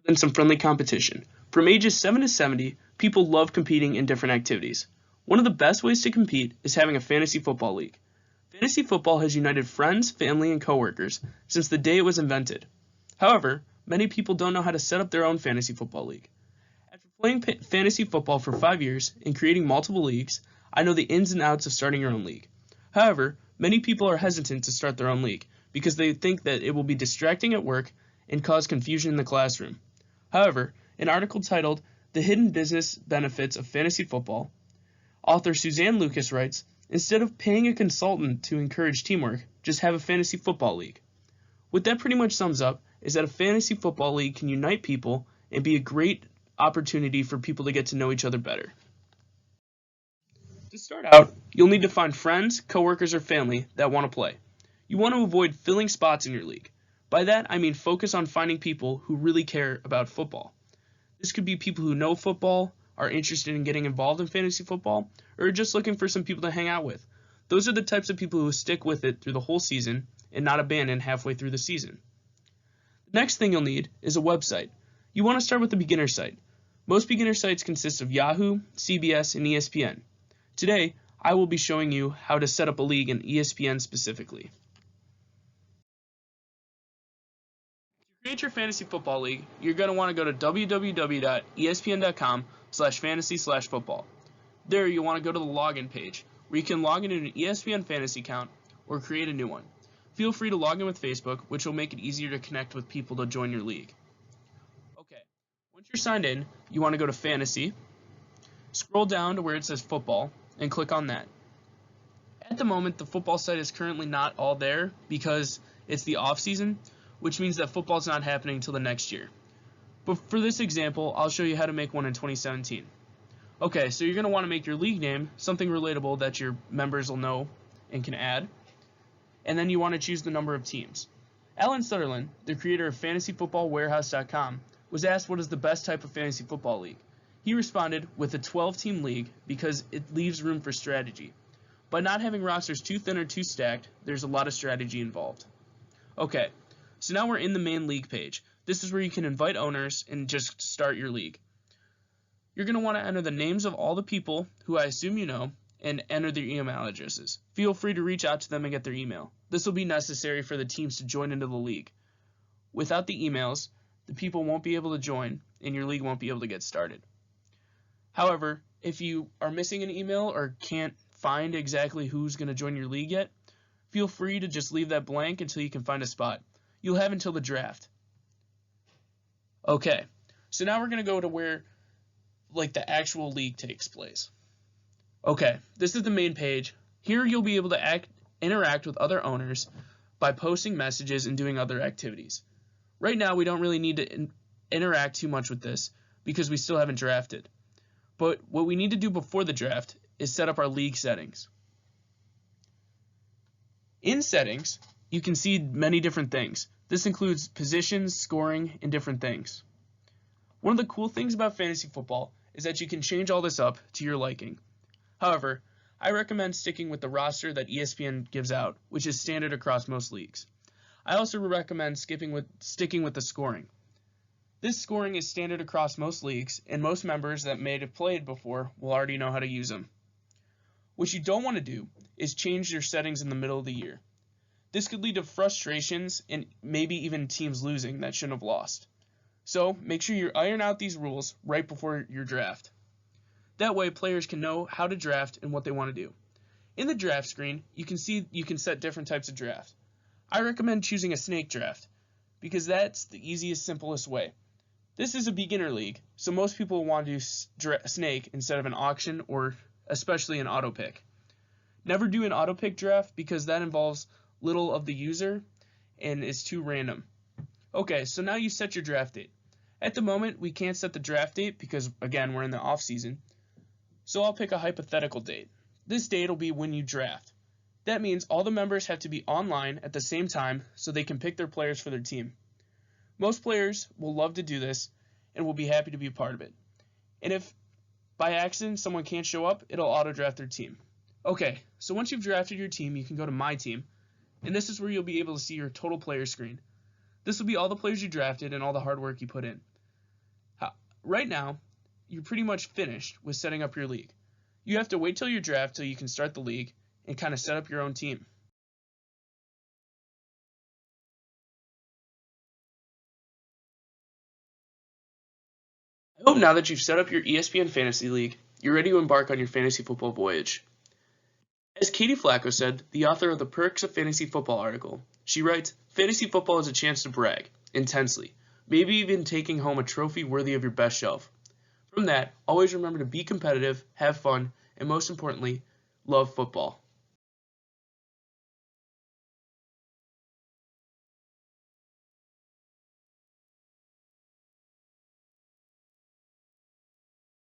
and some friendly competition. From ages 7 to 70, people love competing in different activities. One of the best ways to compete is having a fantasy football league. Fantasy football has united friends, family, and coworkers since the day it was invented. However, many people don't know how to set up their own fantasy football league. After playing fantasy football for 5 years and creating multiple leagues, I know the ins and outs of starting your own league. However, many people are hesitant to start their own league because they think that it will be distracting at work and cause confusion in the classroom. However, an article titled "The Hidden Business Benefits of Fantasy Football," author Suzanne Lucas writes, "Instead of paying a consultant to encourage teamwork, just have a fantasy football league." What that pretty much sums up is that a fantasy football league can unite people and be a great opportunity for people to get to know each other better. To start out, you'll need to find friends, coworkers, or family that want to play. You want to avoid filling spots in your league. By that, I mean focus on finding people who really care about football. This could be people who know football, are interested in getting involved in fantasy football, or are just looking for some people to hang out with. Those are the types of people who stick with it through the whole season and not abandon halfway through the season. The next thing you'll need is a website. You want to start with a beginner site. Most beginner sites consist of Yahoo, CBS, and ESPN. Today, I will be showing you how to set up a league in ESPN specifically. To create your fantasy football league, you're going to want to go to www.espn.com/fantasy/football. There, you'll want to go to the login page, where you can log in an ESPN fantasy account or create a new one. Feel free to log in with Facebook, which will make it easier to connect with people to join your league. Okay, once you're signed in, you want to go to Fantasy, scroll down to where it says Football, and click on that. At the moment, the football site is currently not all there because it's the off season, which means that football's not happening until the next year. But for this example, I'll show you how to make one in 2017. Okay, so you're going to want to make your league name something relatable that your members will know and can add. And then you want to choose the number of teams. Alan Sutherland, the creator of FantasyFootballWarehouse.com, was asked what is the best type of fantasy football league. He responded with a 12-team league because it leaves room for strategy. By not having rosters too thin or too stacked, there's a lot of strategy involved. Okay, so now we're in the main league page. This is where you can invite owners and just start your league. You're going to want to enter the names of all the people who I assume you know and enter their email addresses. Feel free to reach out to them and get their email. This will be necessary for the teams to join into the league. Without the emails, the people won't be able to join and your league won't be able to get started. However, if you are missing an email or can't find exactly who's going to join your league yet, feel free to just leave that blank until you can find a spot. You'll have until the draft. Okay, so now we're going to go to where the actual league takes place. Okay, this is the main page. Here you'll be able to interact with other owners by posting messages and doing other activities. Right now we don't really need to interact too much with this because we still haven't drafted. But what we need to do before the draft is set up our league settings. In settings, you can see many different things. This includes positions, scoring, and different things. One of the cool things about fantasy football is that you can change all this up to your liking. However, I recommend sticking with the roster that ESPN gives out, which is standard across most leagues. I also recommend sticking with the scoring. This scoring is standard across most leagues, and most members that may have played before will already know how to use them. What you don't want to do is change your settings in the middle of the year. This could lead to frustrations and maybe even teams losing that shouldn't have lost. So make sure you iron out these rules right before your draft. That way players can know how to draft and what they want to do. In the draft screen, you can see you can set different types of draft. I recommend choosing a snake draft because that's the easiest, simplest way. This is a beginner league, so most people want to do snake instead of an auction or especially an auto pick. Never do an auto pick draft because that involves little of the user and is too random. Okay, so now you set your draft date. At the moment, we can't set the draft date because, again, we're in the off season. So I'll pick a hypothetical date. This date will be when you draft. That means all the members have to be online at the same time so they can pick their players for their team. Most players will love to do this and will be happy to be a part of it. And if by accident someone can't show up, it'll auto-draft their team. Okay, so once you've drafted your team, you can go to My Team, and this is where you'll be able to see your total player screen. This will be all the players you drafted and all the hard work you put in. Right now, you're pretty much finished with setting up your league. You have to wait till your draft till you can start the league and kind of set up your own team. I hope now that you've set up your ESPN Fantasy League, you're ready to embark on your fantasy football voyage. As Katie Flacco said, the author of the Perks of Fantasy Football article, she writes, "Fantasy football is a chance to brag, intensely, maybe even taking home a trophy worthy of your best shelf. From that, always remember to be competitive, have fun, and most importantly, love football."